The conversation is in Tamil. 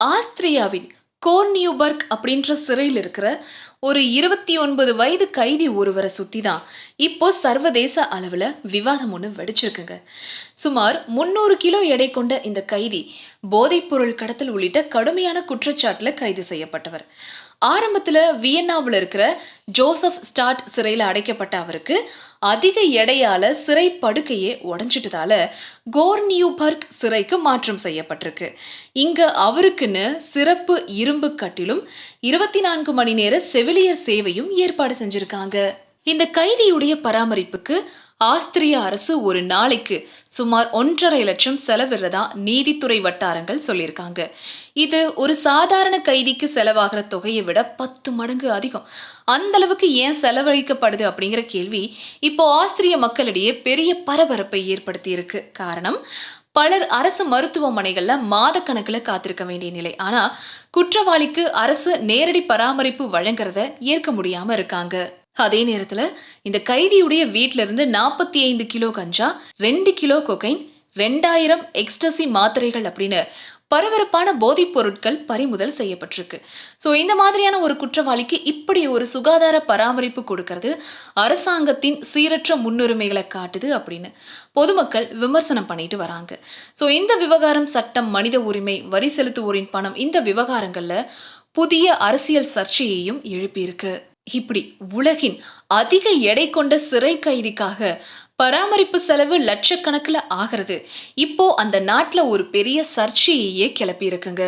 ஆஸ்திரியாவின் கோர்னியுபர்க் அப்படின்ற சிறையில் இருக்கிற ஒரு 29 வயது கைதி ஒருவரை சுத்தி தான் இப்போ சர்வதேச அளவுல விவாதம் ஒன்று வெடிச்சிருக்குங்க. சுமார் 300 கிலோ எடை கொண்ட இந்த கைதி போதைப்பொருள் கடத்தல் உள்ளிட்ட கடுமையான குற்றச்சாட்டுல கைது செய்யப்பட்டவர். ஆரம்பத்துல வியன்னாவில் இருக்கிற ஜோசப் ஸ்டாட் சிறையில் அடைக்கப்பட்ட அவருக்கு அதிக எடையால சிறை படுக்கையே உடைஞ்சிட்டதால கோர்னியுபர்க் சிறைக்கு மாற்றம் செய்யப்பட்டிருக்கு. இங்க அவருக்குன்னு சிறப்பு இரும்பு கட்டிலும் 24 மணி நேர செவிலியர் சேவையும் ஏற்பாடு செஞ்சிருக்காங்க. இந்த கைதியுடைய பராமரிப்புக்கு ஆஸ்திரிய அரசு ஒரு நாளைக்கு சுமார் 1.5 லட்சம் செலவிடுறதா நீதித்துறை வட்டாரங்கள் சொல்லியிருக்காங்க. இது ஒரு சாதாரண கைதிக்கு செலவாகிற தொகையை விட 10 மடங்கு அதிகம். அந்த அளவுக்கு ஏன் செலவழிக்கப்படுது அப்படிங்கிற கேள்வி இப்போ ஆஸ்திரிய மக்களிடையே பெரிய பரபரப்பை ஏற்படுத்தி இருக்கு. காரணம், பலர் அரசு மருத்துவமனைகள்ல மாத கணக்குல காத்திருக்க வேண்டிய நிலை. ஆனா குற்றவாளிக்கு அரசு நேரடி பராமரிப்பு வழங்குறத ஏற்க முடியாம இருக்காங்க. அதே நேரத்துல இந்த கைதியுடைய வீட்ல இருந்து 45 கிலோ கஞ்சா, 2 கிலோ கொகைன், 2000 எக்ஸ்டசி மாத்திரைகள் அப்படின்னு பரபரப்பான போதைப் பொருட்கள் பறிமுதல் செய்யப்பட்டிருக்கு. ஸோ இந்த மாதிரியான ஒரு குற்றவாளிக்கு இப்படி ஒரு சுகாதார பராமரிப்பு கொடுக்கறது அரசாங்கத்தின் சீரற்ற முன்னுரிமைகளை காட்டுது அப்படின்னு பொதுமக்கள் விமர்சனம் பண்ணிட்டு வராங்க. ஸோ இந்த விவகாரம் சட்டம், மனித உரிமை, வரி செலுத்துவோரின் பணம், இந்த விவகாரங்கள்ல புதிய அரசியல் சர்ச்சையையும் எழுப்பியிருக்கு. இப்படி உலகின் அதிக எடை கொண்ட சிறை கைதிக்காக பராமரிப்பு செலவு லட்சக்கணக்கில் ஆகிறது இப்போ அந்த நாட்டுல ஒரு பெரிய சர்ச்சையையே கிளப்பி இருக்குங்க.